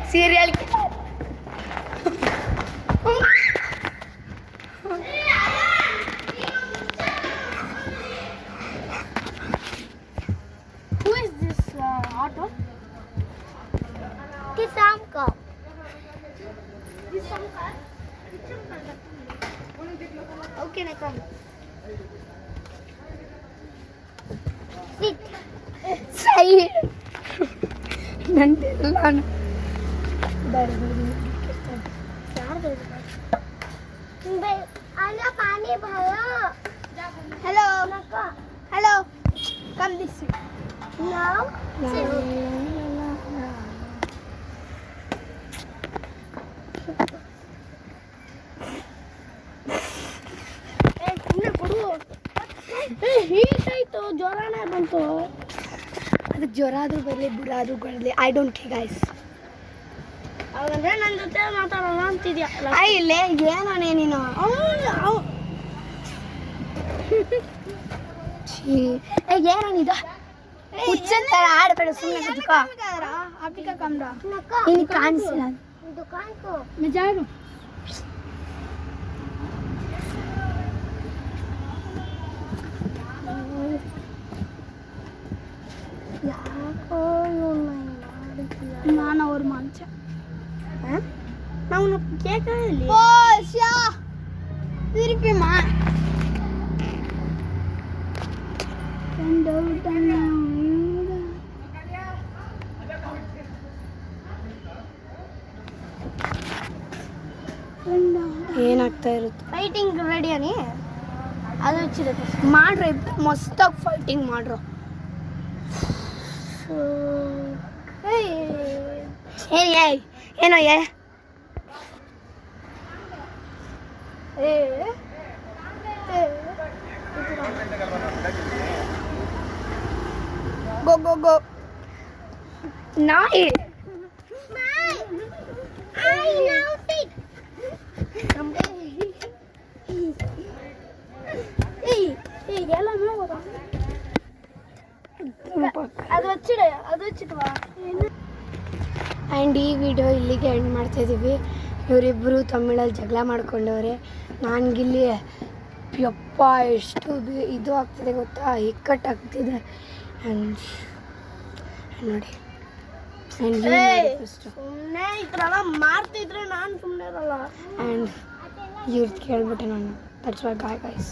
serial Who is this auto? Kisam ka. Kisam ka? Okay, na come. Sit. side ನಂದೆಲ್ಲ पानी भरो hello hello come this now heat ಆಯ್ತು ಜ್ವರನೇ ಬಂತು ಅದಕ್ಕೆ ಜ್ವರ ಆದ್ರೂ ಬರಲಿ ಬುರ ಆದ್ರೂ ಬರಲಿ ಐ ಡೋಂಟ್ ಕೇರ್ ಗೈಸ್ ಅವಂದ್ರೆ ನನ್ನ ಜೊತೆ ಮಾತಾಡೋಣ ಅಂತಿದ್ಯಾ ಇಲ್ಲೇ ಏನೋನೇ ನೀನು ಏನಿದು ಹುಚ್ಚಂತ ಆಡ್ಬೇಡ ಸುಮ್ಮನೆ ಕುತ್ಕೋ ಆಪಿಕಾ ಕಮ್ರಾ ನಿನಗೆ ಕಾಣಿಸಿಲ್ಲ दुकान को मैं जा रहा हूँ ನಾನು ಅವ್ರ ಮಂಚ ನಾವು ಕೇಕ ಇಲ್ಲಿ ಓ ಶಾ ತಿರುಪಿ ಮಾ ಏನಾಗ್ತಾ ಇರುತ್ತೆ ಫೈಟಿಂಗ್ ರೆಡಿಯಾನಿ ಅದು ಹಚ್ಚಿರುತ್ತೆ ಮಾಡ್ರಿ ಮಸ್ತಾಗಿ ಫೈಟಿಂಗ್ ಮಾಡ್ರು ಏನೋ ಗೋ ಗೋ ಗೋ ನಾಯಿ ಎಲ್ಲ ನೋಡ ಅದು ಹಚ್ಚಿಟ್ವಾ ಆ್ಯಂಡ್ ಈ ವಿಡಿಯೋ ಇಲ್ಲಿಗೆ ಎಂಡ್ ಮಾಡ್ತಾಯಿದ್ದೀವಿ ಇವರಿಬ್ಬರು ತಮಿಳಲ್ಲಿ ಜಗಳ ಮಾಡ್ಕೊಂಡವ್ರೆ ನನಗಿಲ್ಲಿ ಯಪ್ಪ ಎಷ್ಟು ಇದು ಆಗ್ತಿದೆ ಗೊತ್ತಾ ಇಕ್ಕಟ್ಟಾಗ್ತಿದೆ ಆ್ಯಂಡ್ ನೋಡಿ ಸುಮ್ಮನೆ ಈ ಥರ ಎಲ್ಲ ಮಾಡ್ತಿದ್ರೆ ನಾನು ಸುಮ್ಮನೆ ಇರಲ್ಲ ಆ್ಯಂಡ್ ಇವ್ರದ್ದು ಕೇಳ್ಬಿಟ್ಟೆ ನಾನು ದಟ್ಸ್ ವೈ ಬಾಯ್ ಗೈಸ್